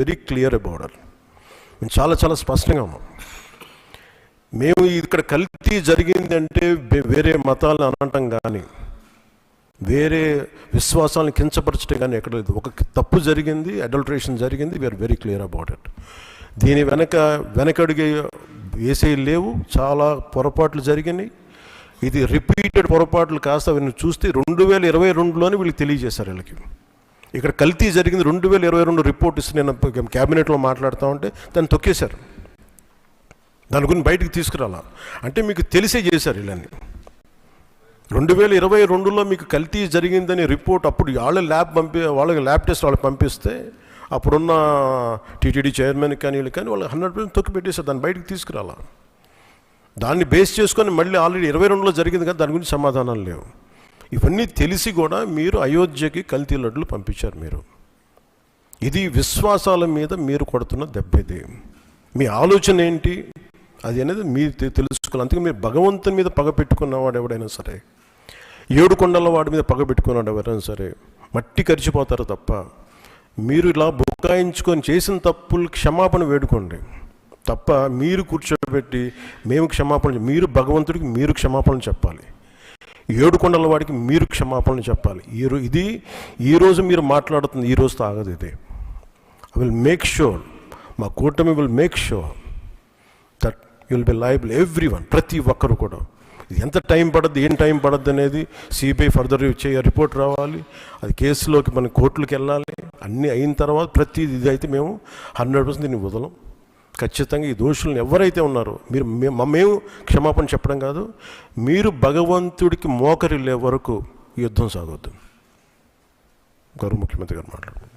Very clear about it. మేము చాలా చాలా స్పష్టంగా ఉన్నాం. మేము ఇక్కడ కల్తీ జరిగింది అంటే వేరే మతాలను అనటం కానీ వేరే విశ్వాసాలను కించపరచడం కానీ ఎక్కడ లేదు. ఒక తప్పు జరిగింది, అడల్టరేషన్ జరిగింది, we're very clear about it. దీని వెనకడిగే వేసే లేవు. చాలా పొరపాట్లు జరిగినాయి. ఇది రిపీటెడ్ పొరపాట్లు కాస్త వీళ్ళని చూస్తే 2022లోనే వీళ్ళు తెలియజేశారు. వీళ్ళకి ఇక్కడ కల్తీ జరిగింది 2022 రిపోర్ట్ ఇస్తే నేను క్యాబినెట్లో మాట్లాడుతూ ఉంటే దాన్ని తొక్కేశారు. దాని గురించి బయటకు తీసుకురాలా అంటే మీకు తెలిసే చేశారు. వీళ్ళని 2022లో మీకు కల్తీ జరిగిందని రిపోర్ట్ అప్పుడు వాళ్ళకి ల్యాబ్ టెస్ట్ వాళ్ళు పంపిస్తే అప్పుడున్న టీటీడీ చైర్మన్ కానీ వీళ్ళు కానీ వాళ్ళు 100% తొక్కి పెట్టేశారు. దాన్ని బయటకు తీసుకురాలా. దాన్ని బేస్ చేసుకొని మళ్ళీ ఆల్రెడీ 22లో జరిగింది కదా, దాని గురించి సమాధానాలు లేవు. ఇవన్నీ తెలిసి కూడా మీరు అయోధ్యకి కల్తీ లడ్డులు పంపించారు. ఇది విశ్వాసాల మీద మీరు కొడుతున్న దెబ్బ. ఇది మీ ఆలోచన ఏంటి అది అనేది మీరు తెలుసుకోవాలి. అందుకే మీరు భగవంతుని మీద పగ పెట్టుకున్నవాడు ఎవడైనా సరే, 7 కొండల వాడి మీద పగ పెట్టుకున్నాడు ఎవరైనా సరే మట్టి కరిచిపోతారు తప్ప, మీరు ఇలా బుకాయించుకొని చేసిన తప్పులు క్షమాపణ వేడుకోండి తప్ప మీరు కూర్చోబెట్టి మేము క్షమాపణ, మీరు భగవంతుడికి మీరు క్షమాపణ చెప్పాలి, 7 కొండల వాడికి మీరు క్షమాపణ చెప్పాలి. ఇది ఈరోజు మీరు మాట్లాడుతుంది ఈ రోజుతో ఆగదు. ఇది ఐ విల్ మేక్ షూర్, మా కూటమి will make sure that you will be liable everyone, ప్రతి ఒక్కరు కూడా. ఎంత టైం పడుద్ది, ఏం టైం పడుద్ది అనేది సిబిఐ ఫర్దర్ రిపోర్ట్ రావాలి, అది కేసులోకి మన కోర్టులకు వెళ్ళాలి. అన్నీ అయిన తర్వాత ప్రతి ఇది అయితే మేము 100% దీన్ని వదలం. ఖచ్చితంగా ఈ దోషులను ఎవరైతే ఉన్నారో మేము క్షమాపణ చెప్పడం కాదు, మీరు భగవంతుడికి మోకరిల్లే వరకు యుద్ధం సాగొద్దు. గౌరవ ముఖ్యమంత్రి గారు మాట్లాడుతున్నారు.